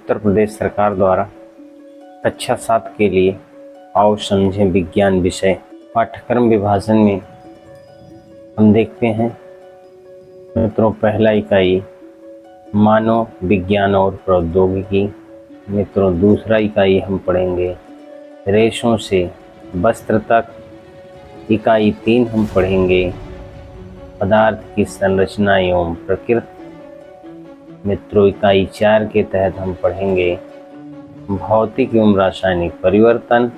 उत्तर प्रदेश सरकार द्वारा कक्षा 7 के लिए आओ समझें विज्ञान विषय पाठ्यक्रम विभाजन में हम देखते हैं मित्रों, पहला इकाई मानव विज्ञान और प्रौद्योगिकी। मित्रों, दूसरा इकाई हम पढ़ेंगे रेशों से वस्त्र तक। इकाई 3 हम पढ़ेंगे पदार्थ की संरचना एवं प्रकृति। मित्रों, इकाई 4 के तहत हम पढ़ेंगे भौतिक एवं रासायनिक परिवर्तन,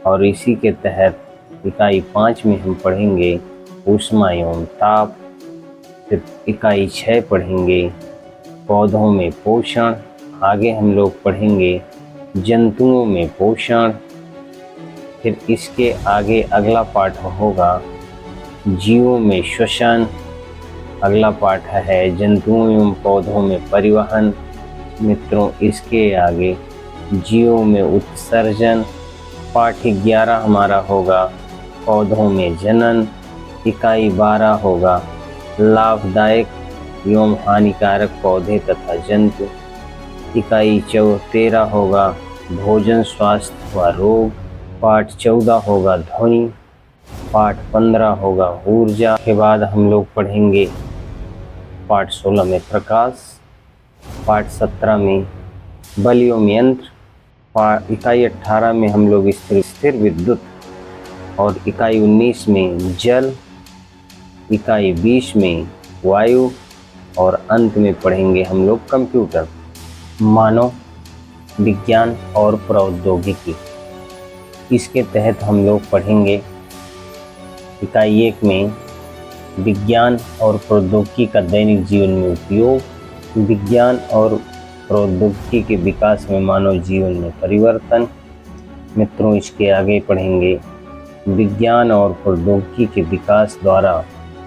और इसी के तहत इकाई 5 में हम पढ़ेंगे ऊष्मा एवं ताप। फिर इकाई 6 पढ़ेंगे पौधों में पोषण। आगे हम लोग पढ़ेंगे जंतुओं में पोषण। फिर इसके आगे अगला पाठ होगा जीवों में श्वसन। अगला पाठ है जंतुओं एवं पौधों में परिवहन। मित्रों, इसके आगे जीवों में उत्सर्जन। पाठ 11 हमारा होगा पौधों में जनन। इकाई 12 होगा लाभदायक एवं हानिकारक पौधे तथा जंतु। इकाई 13 होगा भोजन, स्वास्थ्य व रोग। पाठ 14 होगा ध्वनि। पाठ 15 होगा ऊर्जा। के बाद हम लोग पढ़ेंगे पाठ 16 में प्रकाश। पाठ 17 में बल एवं यंत्र। इकाई 18 में हम लोग स्थिर विद्युत, और इकाई 19 में जल। इकाई 20 में वायु, और अंत में पढ़ेंगे हम लोग कंप्यूटर। मानव विज्ञान और प्रौद्योगिकी, इसके तहत हम लोग पढ़ेंगे इकाई 1 में विज्ञान और प्रौद्योगिकी का दैनिक जीवन में उपयोग। विज्ञान और प्रौद्योगिकी के विकास में मानव जीवन में परिवर्तन। मित्रों, इसके आगे पढ़ेंगे विज्ञान और प्रौद्योगिकी के विकास द्वारा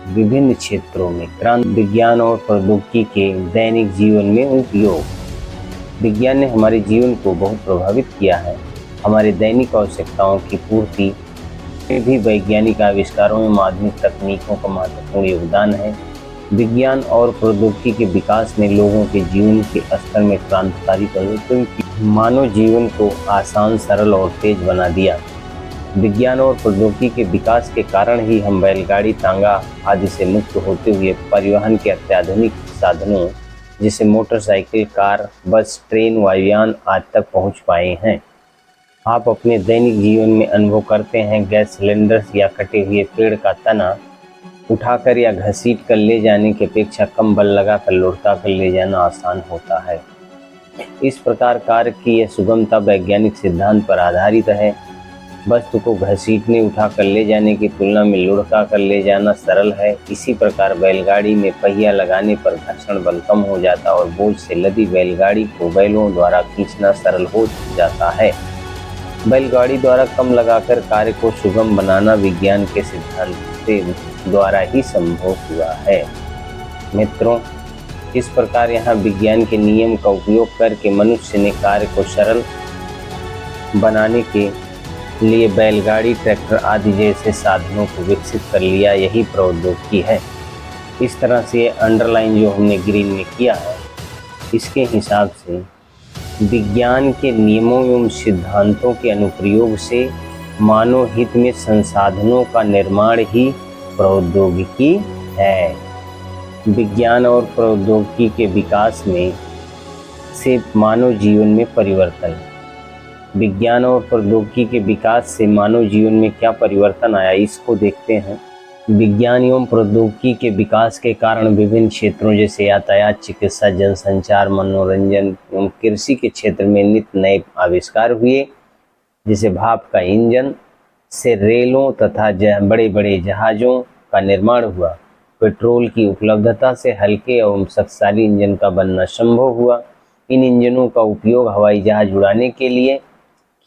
विभिन्न क्षेत्रों में क्रांति। विज्ञान और प्रौद्योगिकी के दैनिक जीवन में उपयोग। विज्ञान ने हमारे जीवन को बहुत प्रभावित किया है। हमारे दैनिक आवश्यकताओं की पूर्ति में भी वैज्ञानिक आविष्कारों एवं आधुनिक तकनीकों का महत्वपूर्ण योगदान है। विज्ञान और प्रौद्योगिकी के विकास ने लोगों के जीवन के स्तर में क्रांतिकारी परिवर्तन की, मानव जीवन को आसान, सरल और तेज बना दिया। विज्ञान और प्रौद्योगिकी के विकास के कारण ही हम बैलगाड़ी, तांगा आदि से मुक्त होते हुए परिवहन के अत्याधुनिक साधनों जैसे मोटरसाइकिल, कार, बस, ट्रेन, वायुयान आदि तक पहुंच पाए हैं। आप अपने दैनिक जीवन में अनुभव करते हैं गैस सिलेंडर या कटे हुए पेड़ का तना उठाकर या घसीट कर ले जाने की अपेक्षा कम बल लगाकर लुढ़का कर ले जाना आसान होता है। इस प्रकार कार्य की यह सुगमता वैज्ञानिक सिद्धांत पर आधारित है। वस्तु को घसीटने, उठा कर ले जाने की तुलना में लुढ़का कर ले जाना सरल है। इसी प्रकार बैलगाड़ी में पहिया लगाने पर घर्षण बल कम हो जाता और बोझ से लदी बैलगाड़ी को बैलों द्वारा खींचना सरल हो जाता है। बैलगाड़ी द्वारा कम लगाकर कार्य को सुगम बनाना विज्ञान के सिद्धांत द्वारा ही संभव हुआ है। मित्रों, इस प्रकार यहाँ विज्ञान के नियम का उपयोग करके मनुष्य ने कार्य को सरल बनाने के लिए बैलगाड़ी, ट्रैक्टर आदि जैसे साधनों को विकसित कर लिया। यही प्रौद्योगिकी है। इस तरह से अंडरलाइन जो हमने ग्रीन में किया है, इसके हिसाब से विज्ञान के नियमों एवं सिद्धांतों के अनुप्रयोग से मानव हित में संसाधनों का निर्माण ही प्रौद्योगिकी है। विज्ञान और प्रौद्योगिकी के विकास में से मानव जीवन में परिवर्तन। विज्ञान और प्रौद्योगिकी के विकास से मानव जीवन में क्या परिवर्तन आया, इसको देखते हैं। विज्ञान एवं प्रौद्योगिकी के विकास के कारण विभिन्न क्षेत्रों जैसे यातायात, चिकित्सा, जनसंचार, मनोरंजन एवं कृषि के क्षेत्र में नित नए आविष्कार हुए। जैसे भाप का इंजन से रेलों तथा बड़े बड़े जहाज़ों का निर्माण हुआ। पेट्रोल की उपलब्धता से हल्के एवं शक्तिशाली इंजन का बनना संभव हुआ। इन इंजनों का उपयोग हवाई जहाज उड़ाने के लिए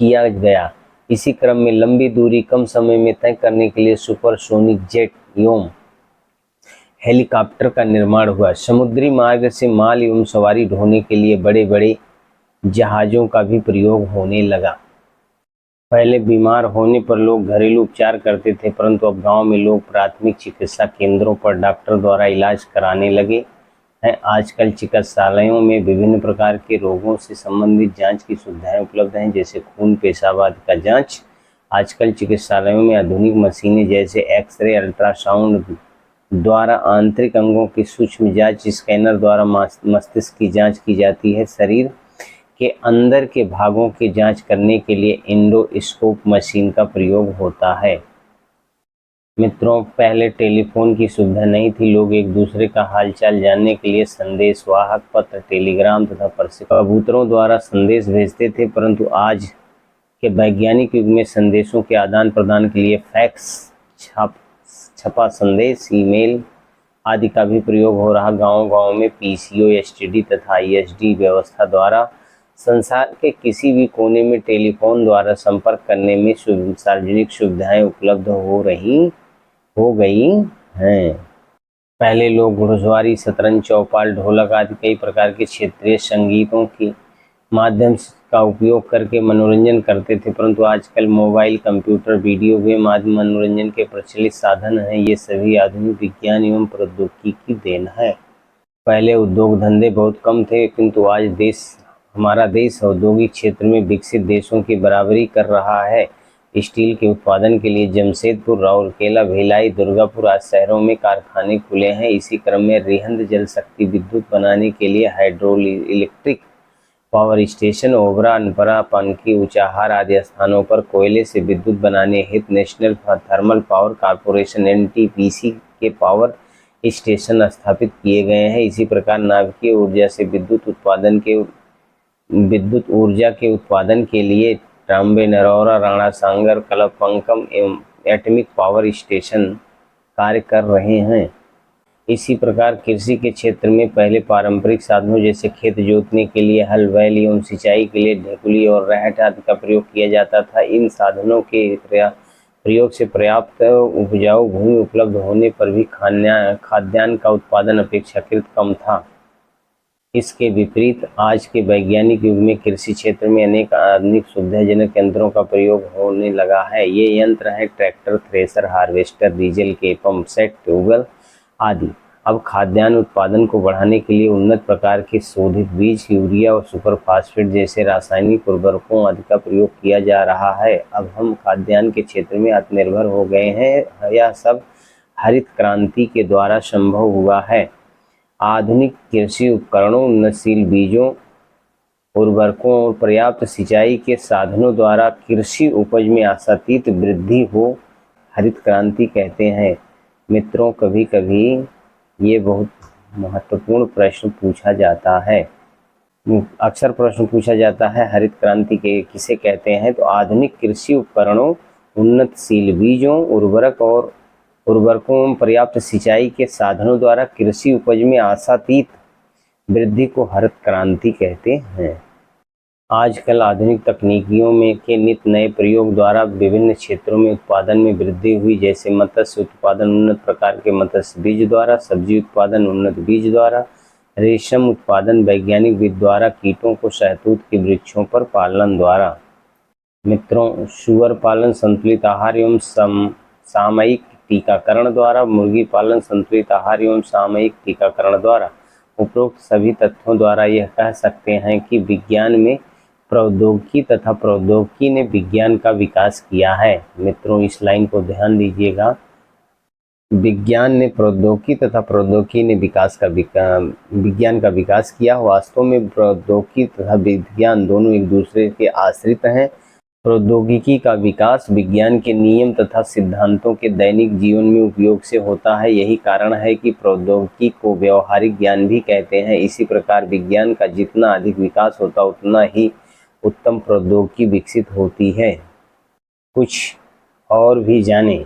किया गया। इसी क्रम में लंबी दूरी कम समय में तय करने के लिए सुपरसोनिक जेट एवं हेलीकॉप्टर का निर्माण हुआ। समुद्री मार्ग से माल एवं सवारी ढोने के लिए बड़े बड़े जहाज़ों का भी प्रयोग होने लगा। पहले बीमार होने पर लोग घरेलू उपचार करते थे, परंतु अब गांव में लोग प्राथमिक चिकित्सा केंद्रों पर डॉक्टर द्वारा इलाज कराने लगे। हैं। आजकल चिकित्सालयों में विभिन्न प्रकार के रोगों से संबंधित जांच की सुविधाएं उपलब्ध हैं, जैसे खून, पेशाब आदि का जांच। आजकल चिकित्सालयों में आधुनिक मशीनें जैसे एक्सरे, अल्ट्रासाउंड द्वारा आंतरिक अंगों की सूक्ष्म जांच, स्कैनर द्वारा मस्तिष्क की जांच की जाती है। शरीर के अंदर के भागों की जांच करने के लिए एंडोस्कोप मशीन का प्रयोग होता है। मित्रों, पहले टेलीफोन की सुविधा नहीं थी। लोग एक दूसरे का हालचाल जानने के लिए संदेशवाहक पत्र, टेलीग्राम तथा कबूतरों द्वारा संदेश भेजते थे, परंतु आज के वैज्ञानिक युग में संदेशों के आदान प्रदान के लिए फैक्स, छपा संदेश, ईमेल आदि का भी प्रयोग हो रहा। गांव-गांव में पीसीओ, एसटीडी तथा आईएसडी व्यवस्था द्वारा संसार के किसी भी कोने में टेलीफोन द्वारा संपर्क करने में सार्वजनिक सुविधाएं उपलब्ध हो गई हैं। पहले लोग घुड़सवारी, शतरंज, चौपाल, ढोलक आदि कई प्रकार के क्षेत्रीय संगीतों के माध्यम का उपयोग करके मनोरंजन करते थे, परंतु आजकल मोबाइल, कंप्यूटर, वीडियो गेम आदि मनोरंजन के प्रचलित साधन हैं। ये सभी आधुनिक विज्ञान एवं प्रौद्योगिकी की देन है। पहले उद्योग धंधे बहुत कम थे, किंतु आज हमारा देश औद्योगिक क्षेत्र में विकसित देशों की बराबरी कर रहा है। स्टील के उत्पादन के लिए जमशेदपुर, राउरकेला, भिलाई, दुर्गापुर आदि शहरों में कारखाने खुले हैं। इसी क्रम में रिहंद जल शक्ति विद्युत बनाने के लिए hydro electric power station, Obra, Anpara, panki, Unchahar आदि स्थानों पर कोयले से विद्युत बनाने हेतु national thermal power corporation NTPC के पावर स्टेशन स्थापित किए गए हैं। इसी प्रकार नाभिकीय ऊर्जा से विद्युत ऊर्जा के उत्पादन के लिए ट्राम्बे, नरौरा, राणा सांगर, कलपंकम एवं एटमिक पावर स्टेशन कार्य कर रहे हैं। इसी प्रकार कृषि के क्षेत्र में पहले पारंपरिक साधनों जैसे खेत जोतने के लिए हल, बैल एवं सिंचाई के लिए ढेकुली और रहट आदि का प्रयोग किया जाता था। इन साधनों के प्रयोग से पर्याप्त उपजाऊ भूमि उपलब्ध होने पर भी खाद्यान्न का उत्पादन अपेक्षाकृत कम था। इसके विपरीत आज के वैज्ञानिक युग में कृषि क्षेत्र में अनेक आधुनिक सुविधाजनक यंत्रों का प्रयोग होने लगा है। ये यंत्र हैं ट्रैक्टर, थ्रेशर, हार्वेस्टर, डीजल के पंप सेट, ट्यूबवेल आदि। अब खाद्यान्न उत्पादन को बढ़ाने के लिए उन्नत प्रकार के शोधित बीज, यूरिया और सुपर फास्फेट जैसे रासायनिक उर्वरकों आदि का प्रयोग किया जा रहा है। अब हम खाद्यान्न के क्षेत्र में आत्मनिर्भर हो गए हैं। यह सब हरित क्रांति के द्वारा संभव हुआ है। आधुनिक कृषि उपकरणों, उन्नतशील बीजों, उर्वरकों और पर्याप्त सिंचाई के साधनों द्वारा कृषि उपज में आशातीत वृद्धि हो हरित क्रांति कहते हैं। मित्रों, कभी कभी ये बहुत महत्वपूर्ण प्रश्न पूछा जाता है। अक्सर प्रश्न पूछा जाता है हरित क्रांति के किसे कहते हैं, तो आधुनिक कृषि उपकरणों, उन्नतशील बीजों, उर्वरकों, पर्याप्त सिंचाई के साधनों द्वारा कृषि उपज में आशातीत वृद्धि को हरित क्रांति कहते हैं। आजकल आधुनिक तकनीकियों में के नित नए प्रयोग द्वारा विभिन्न क्षेत्रों में उत्पादन में वृद्धि हुई, जैसे मत्स्य उत्पादन उन्नत प्रकार के मत्स्य बीज द्वारा, सब्जी उत्पादन उन्नत बीज द्वारा, रेशम उत्पादन वैज्ञानिक विधि द्वारा, कीटों को शहतूत के वृक्षों पर पालन द्वारा। मित्रों, सुअर पालन संतुलित आहार एवं सामयिक टीकाकरण द्वारा, मुर्गी पालन संतुलित आहार एवं सामयिक टीकाकरण द्वारा। उपरोक्त सभी तथ्यों द्वारा यह कह सकते हैं कि विज्ञान में प्रौद्योगिकी तथा प्रौद्योगिकी ने विज्ञान का विकास किया है। मित्रों, इस लाइन को ध्यान दीजिएगा। विज्ञान ने प्रौद्योगिकी तथा प्रौद्योगिकी ने विज्ञान का विकास किया। वास्तव में प्रौद्योगिकी तथा विज्ञान दोनों एक दूसरे के आश्रित हैं। प्रौद्योगिकी का विकास विज्ञान के नियम तथा सिद्धांतों के दैनिक जीवन में उपयोग से होता है। यही कारण है कि प्रौद्योगिकी को व्यवहारिक ज्ञान भी कहते हैं। इसी प्रकार विज्ञान का जितना अधिक विकास होता उतना ही उत्तम प्रौद्योगिकी विकसित होती है। कुछ और भी जाने।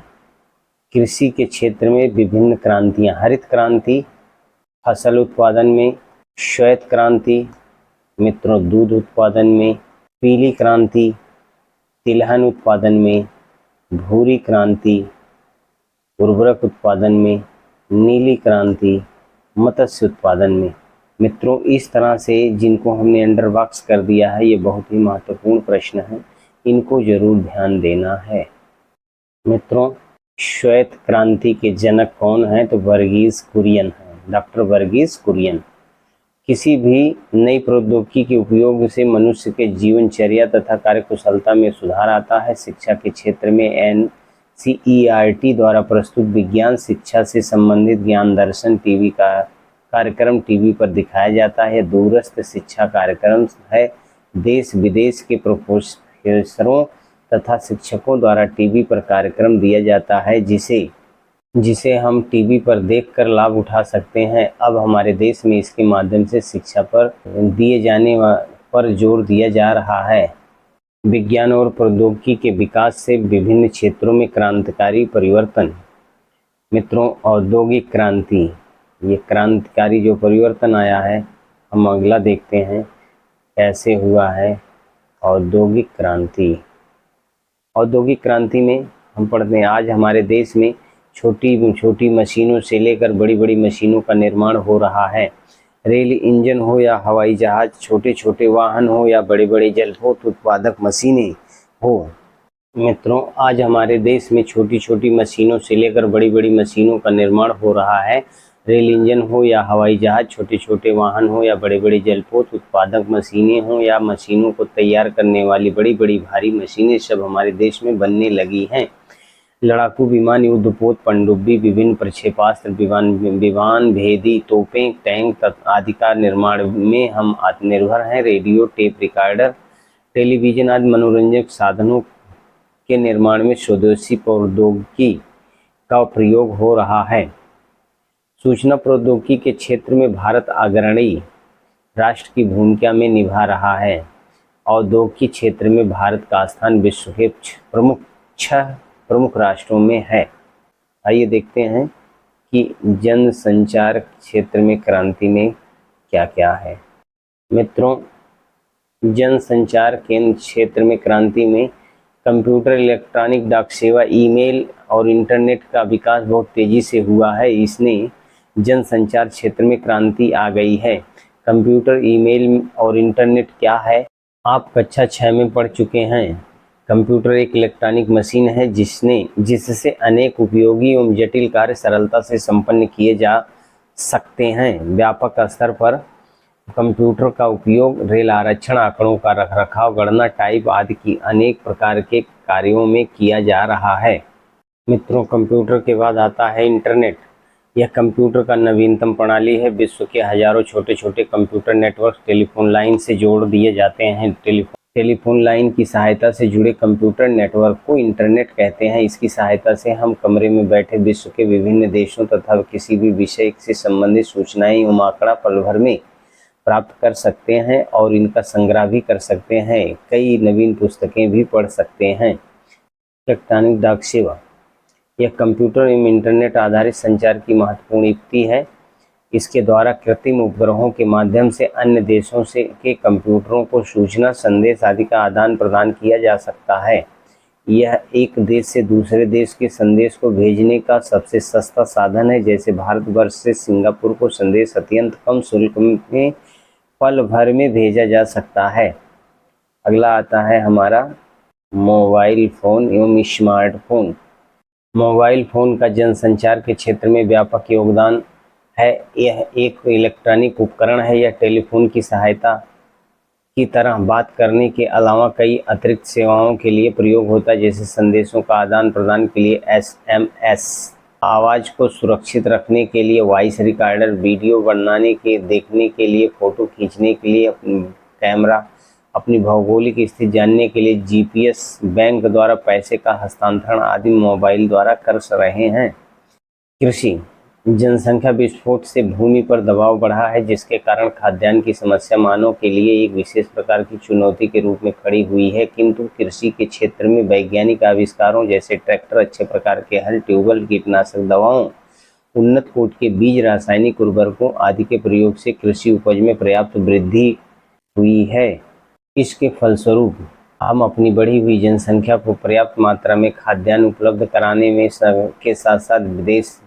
कृषि के क्षेत्र में विभिन्न क्रांतियां, हरित क्रांति फसल उत्पादन में, श्वेत क्रांति मित्रों दूध उत्पादन में, पीली क्रांति तिलहन उत्पादन में, भूरी क्रांति उर्वरक उत्पादन में, नीली क्रांति मत्स्य उत्पादन में। मित्रों, इस तरह से जिनको हमने अंडर बॉक्स कर दिया है, ये बहुत ही महत्वपूर्ण प्रश्न है, इनको जरूर ध्यान देना है। मित्रों, श्वेत क्रांति के जनक कौन हैं, तो वर्गीज कुरियन हैं। डॉक्टर वर्गीस कुरियन। किसी भी नई प्रौद्योगिकी के उपयोग से मनुष्य के जीवनचर्या तथा कार्यकुशलता में सुधार आता है। शिक्षा के क्षेत्र में NCERT द्वारा प्रस्तुत विज्ञान शिक्षा से संबंधित ज्ञान दर्शन टीवी का कार्यक्रम टीवी पर दिखाया जाता है। दूरस्थ शिक्षा कार्यक्रम है। देश विदेश के प्रोफेसरों तथा शिक्षकों द्वारा टीवी पर कार्यक्रम दिया जाता है जिसे हम टीवी पर देखकर लाभ उठा सकते हैं। अब हमारे देश में इसके माध्यम से शिक्षा पर दिए जाने पर जोर दिया जा रहा है। विज्ञान और प्रौद्योगिकी के विकास से विभिन्न क्षेत्रों में क्रांतिकारी परिवर्तन। मित्रों, औद्योगिक क्रांति, ये क्रांतिकारी जो परिवर्तन आया है, हम अगला देखते हैं कैसे हुआ है औद्योगिक क्रांति। औद्योगिक क्रांति में हम पढ़ते हैं आज हमारे देश में छोटी छोटी मशीनों से लेकर बड़ी बड़ी मशीनों का निर्माण हो रहा है। रेल इंजन हो या हवाई जहाज, छोटे छोटे वाहन हो या बड़े बड़े जलपोत उत्पादक मशीनें हो। मित्रों, आज हमारे देश में छोटी छोटी मशीनों से लेकर बड़ी बड़ी मशीनों का निर्माण हो रहा है। रेल इंजन हो या हवाई जहाज, छोटे छोटे वाहन हो या बड़े बड़े जलपोत उत्पादक मशीनें हो या मशीनों को तैयार करने वाली बड़ी बड़ी भारी मशीनें सब हमारे देश में बनने लगी हैं। लड़ाकू विमान, युद्धपोत, पनडुब्बी, विभिन्न प्रक्षेपास्त्र, विमान भेदी तोपें, टैंक आदि का निर्माण में हम आत्मनिर्भर हैं। रेडियो, टेप रिकॉर्डर, टेलीविजन आदि मनोरंजक साधनों के निर्माण में स्वदेशी प्रौद्योगिकी का प्रयोग हो रहा है। सूचना प्रौद्योगिकी के क्षेत्र में भारत अग्रणी राष्ट्र की भूमिका में निभा रहा है। औद्योगिक क्षेत्र में भारत का स्थान विश्व के छह प्रमुख राष्ट्रों में है। आइए देखते हैं कि जनसंचार क्षेत्र में क्रांति में क्या क्या है। मित्रों, जनसंचार के क्षेत्र में क्रांति में कंप्यूटर, इलेक्ट्रॉनिक डाक सेवा, ईमेल और इंटरनेट का विकास बहुत तेजी से हुआ है। इसने जनसंचार क्षेत्र में क्रांति आ गई है। कंप्यूटर, ईमेल और इंटरनेट क्या है, आप कक्षा 6 में पढ़ चुके हैं। कंप्यूटर एक इलेक्ट्रॉनिक मशीन है जिससे अनेक उपयोगी एवं जटिल कार्य सरलता से संपन्न किए जा सकते हैं। व्यापक स्तर पर कंप्यूटर का उपयोग रेल आरक्षण, आंकड़ों का रखरखाव, गणना, टाइप आदि की अनेक प्रकार के कार्यों में किया जा रहा है। मित्रों, कंप्यूटर के बाद आता है इंटरनेट। यह कंप्यूटर का नवीनतम प्रणाली है। विश्व के हजारों छोटे छोटे कंप्यूटर नेटवर्क टेलीफोन लाइन से जोड़ दिए जाते हैं। टेलीफोन लाइन की सहायता से जुड़े कंप्यूटर नेटवर्क को इंटरनेट कहते हैं। इसकी सहायता से हम कमरे में बैठे विश्व के विभिन्न देशों तथा किसी भी विषय से संबंधित सूचनाएं एवं आंकड़ा पल भर में प्राप्त कर सकते हैं और इनका संग्रह भी कर सकते हैं। कई नवीन पुस्तकें भी पढ़ सकते हैं। इलेक्ट्रॉनिक डाक सेवा, यह कंप्यूटर एवं इंटरनेट आधारित संचार की महत्वपूर्ण युक्ति है। इसके द्वारा कृत्रिम उपग्रहों के माध्यम से अन्य देशों के कंप्यूटरों को सूचना, संदेश आदि का आदान प्रदान किया जा सकता है। यह एक देश से दूसरे देश के संदेश को भेजने का सबसे सस्ता साधन है। जैसे भारतवर्ष से सिंगापुर को संदेश अत्यंत कम शुल्क में पल भर में भेजा जा सकता है। अगला आता है हमारा मोबाइल फ़ोन एवं स्मार्टफोन। मोबाइल फ़ोन का जनसंचार के क्षेत्र में व्यापक योगदान है। यह एक इलेक्ट्रॉनिक उपकरण है। यह टेलीफोन की सहायता की तरह बात करने के अलावा कई अतिरिक्त सेवाओं के लिए प्रयोग होता है, जैसे संदेशों का आदान प्रदान के लिए SMS, आवाज़ को सुरक्षित रखने के लिए वॉइस रिकॉर्डर, वीडियो बनाने के देखने के लिए, फ़ोटो खींचने के लिए कैमरा, अपनी भौगोलिक स्थिति जानने के लिए GPS, बैंक द्वारा पैसे का हस्तांतरण आदि मोबाइल द्वारा कर रहे हैं। कृषि, जनसंख्या विस्फोट से भूमि पर दबाव बढ़ा है, जिसके कारण खाद्यान्न की समस्या मानव के लिए एक विशेष प्रकार की चुनौती के रूप में खड़ी हुई है। किंतु कृषि के क्षेत्र में वैज्ञानिक आविष्कारों जैसे ट्रैक्टर, अच्छे प्रकार के हल, ट्यूबवेल, कीटनाशक दवाओं, उन्नत कोट के बीज, रासायनिक उर्वरकों आदि के प्रयोग से कृषि उपज में पर्याप्त वृद्धि हुई है। इसके फलस्वरूप हम अपनी बढ़ी हुई जनसंख्या को पर्याप्त मात्रा में खाद्यान्न उपलब्ध कराने में के साथ साथ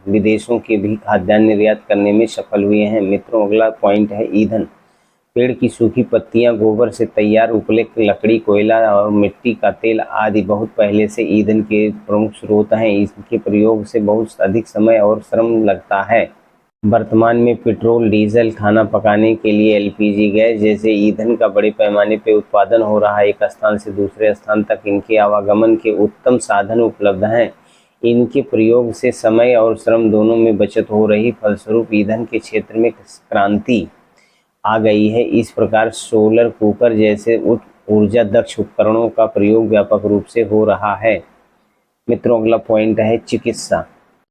विदेशों के भी खाद्यान्न निर्यात करने में सफल हुए हैं। मित्रों, अगला पॉइंट है ईंधन। पेड़ की सूखी पत्तियां, गोबर से तैयार उपलब्ध लकड़ी, कोयला और मिट्टी का तेल आदि बहुत पहले से ईंधन के प्रमुख स्रोत हैं। इसके प्रयोग से बहुत अधिक समय और श्रम लगता है। वर्तमान में पेट्रोल, डीजल, खाना पकाने के लिए एलपीजी गैस जैसे ईंधन का बड़े पैमाने पर उत्पादन हो रहा है। एक स्थान से दूसरे स्थान तक इनके आवागमन के उत्तम साधन उपलब्ध हैं। इनके प्रयोग से समय और श्रम दोनों में बचत हो रही, फलस्वरूप ईंधन के क्षेत्र में क्रांति आ गई है। इस प्रकार सोलर कुकर जैसे ऊर्जा दक्ष उपकरणों का प्रयोग व्यापक रूप से हो रहा है। मित्रों, अगला पॉइंट है चिकित्सा।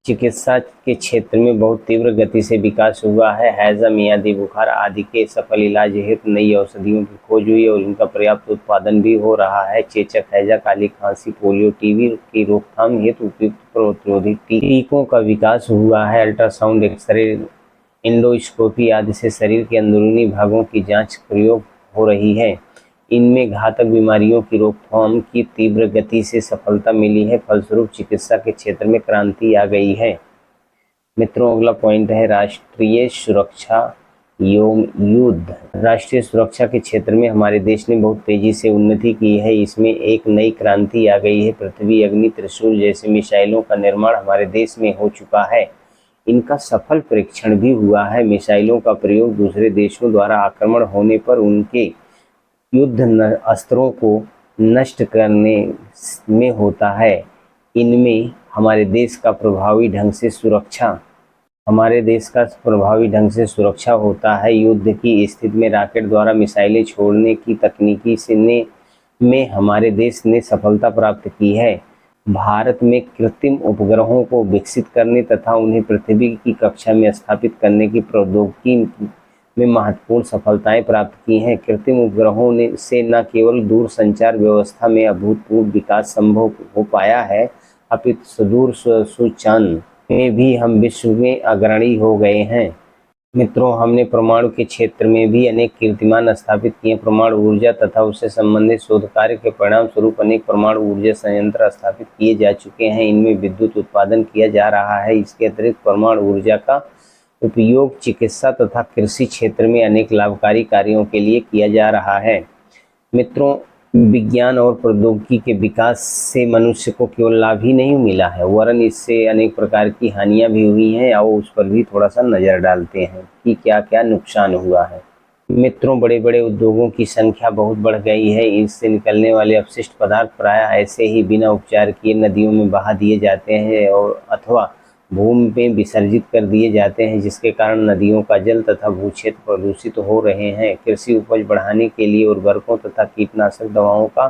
चिकित्सा के क्षेत्र में बहुत तीव्र गति से विकास हुआ है। हैजा, मियादी बुखार आदि के सफल इलाज हेतु नई औषधियों की खोज हुई और इनका पर्याप्त उत्पादन भी हो रहा है। चेचक, हैजा, काली खांसी, पोलियो, टीबी की रोकथाम हेतु उपयुक्त प्रतिरोधी टीकों का विकास हुआ है। अल्ट्रासाउंड, एक्सरे, एंडोस्कोपी आदि से शरीर के अंदरूनी भागों की जांच प्रयोग हो रही है। इनमें घातक बीमारियों की रोकथाम की तीव्र गति से सफलता मिली है। फलस्वरूप चिकित्सा के क्षेत्र में क्रांति आ गई है। मित्रों, अगला पॉइंट है राष्ट्रीय सुरक्षा एवं युद्ध। राष्ट्रीय सुरक्षा के क्षेत्र में हमारे देश ने बहुत तेजी से उन्नति की है। इसमें एक नई क्रांति आ गई है। पृथ्वी, अग्नि, त्रिशूल जैसे मिसाइलों का निर्माण हमारे देश में हो चुका है। इनका सफल परीक्षण भी हुआ है। मिसाइलों का प्रयोग दूसरे देशों द्वारा आक्रमण होने पर उनके युद्ध अस्त्रों को नष्ट करने में होता है। इनमें हमारे देश का प्रभावी ढंग से होता है। युद्ध की स्थिति में रॉकेट द्वारा मिसाइलें छोड़ने की तकनीकी में हमारे देश ने सफलता प्राप्त की है। भारत में कृत्रिम उपग्रहों को विकसित करने तथा उन्हें पृथ्वी की कक्षा में स्थापित करने की प्रौद्योगिकी में महत्वपूर्ण सफलताएं प्राप्त की हैं। कृत्रिम उपग्रहों से न केवल दूर संचार व्यवस्था में अभूतपूर्व विकास संभव हो पाया है, अपितु सुदूर सूचना में भी हम विश्व में अग्रणी हो गए हैं। मित्रों, हमने परमाणु के क्षेत्र में भी अनेक कीर्तिमान स्थापित किए। परमाणु ऊर्जा तथा उससे संबंधित शोध कार्य के परिणाम स्वरूप अनेक परमाणु ऊर्जा संयंत्र स्थापित किए जा चुके हैं। इनमें विद्युत उत्पादन किया जा रहा है। इसके अतिरिक्त परमाणु ऊर्जा का उपयोग चिकित्सा तथा कृषि क्षेत्र में अनेक लाभकारी कार्यों के लिए किया जा रहा है। मित्रों, विज्ञान और प्रौद्योगिकी के विकास से मनुष्य को केवल लाभ ही नहीं मिला है, वरन इससे अनेक प्रकार की हानियां भी हुई हैं। आओ उस पर भी थोड़ा सा नज़र डालते हैं कि क्या क्या नुकसान हुआ है। मित्रों, बड़े बड़े उद्योगों की संख्या बहुत बढ़ गई है। इससे निकलने वाले अपशिष्ट पदार्थ प्रायः ऐसे ही बिना उपचार किए नदियों में बहा दिए जाते हैं और अथवा भूमि में विसर्जित कर दिए जाते हैं, जिसके कारण नदियों का जल तथा भूक्षेत्र प्रदूषित हो रहे हैं। कृषि उपज बढ़ाने के लिए उर्वरकों तथा कीटनाशक दवाओं का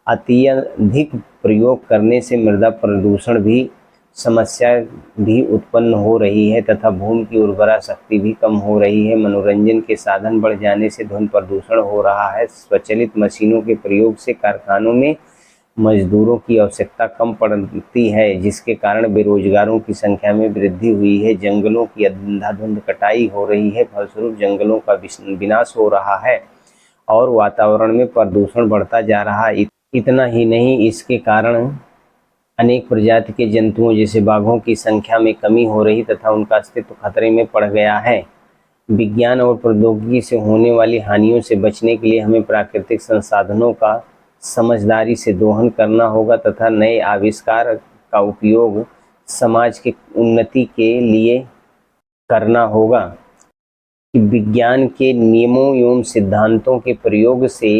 अत्यधिक प्रयोग करने से मृदा प्रदूषण भी समस्या भी उत्पन्न हो रही है तथा भूमि की उर्वरा शक्ति भी कम हो रही है। मनोरंजन के साधन बढ़ जाने से ध्वनि प्रदूषण हो रहा है। स्वचालित मशीनों के प्रयोग से कारखानों में मजदूरों की आवश्यकता कम पड़ती है, जिसके कारण बेरोजगारों की संख्या में वृद्धि हुई है। जंगलों की अंधाधुंध कटाई हो रही है, फलस्वरूप जंगलों का विनाश हो रहा है और वातावरण में प्रदूषण बढ़ता जा रहा है। इतना ही नहीं, इसके कारण अनेक प्रजाति के जंतुओं जैसे बाघों की संख्या में कमी हो रही तथा उनका अस्तित्व खतरे में पड़ गया है। विज्ञान और प्रौद्योगिकी से होने वाली हानियों से बचने के लिए हमें प्राकृतिक संसाधनों का समझदारी से दोहन करना होगा तथा नए आविष्कार का उपयोग समाज की उन्नति के लिए करना होगा। विज्ञान के नियमों एवं सिद्धांतों के प्रयोग से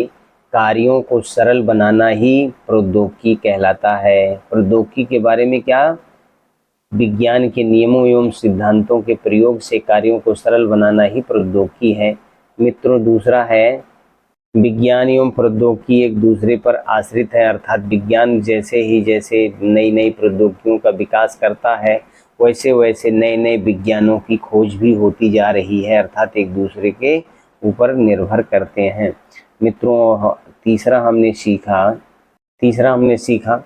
कार्यों को सरल बनाना ही प्रौद्योगिकी कहलाता है। प्रौद्योगिकी के बारे में क्या? विज्ञान के नियमों एवं सिद्धांतों के प्रयोग से कार्यों को सरल बनाना ही प्रौद्योगिकी है। मित्रों, दूसरा है विज्ञान एवं प्रौद्योगिकी एक दूसरे पर आश्रित है, अर्थात विज्ञान जैसे नई नई प्रौद्योगिकियों का विकास करता है, वैसे वैसे नए नए विज्ञानों की खोज भी होती जा रही है, अर्थात एक दूसरे के ऊपर निर्भर करते हैं। मित्रों, तीसरा हमने सीखा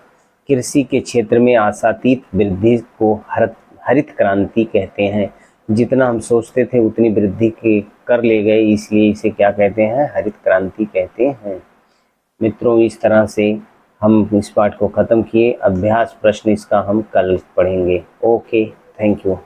कृषि के क्षेत्र में आशातीत वृद्धि को हरित क्रांति कहते हैं। जितना हम सोचते थे उतनी वृद्धि कर ले गए, इसलिए इसे क्या कहते हैं? हरित क्रांति कहते हैं। मित्रों, इस तरह से हम इस पाठ को ख़त्म किए। अभ्यास प्रश्न इसका हम कल पढ़ेंगे। Okay, thank you.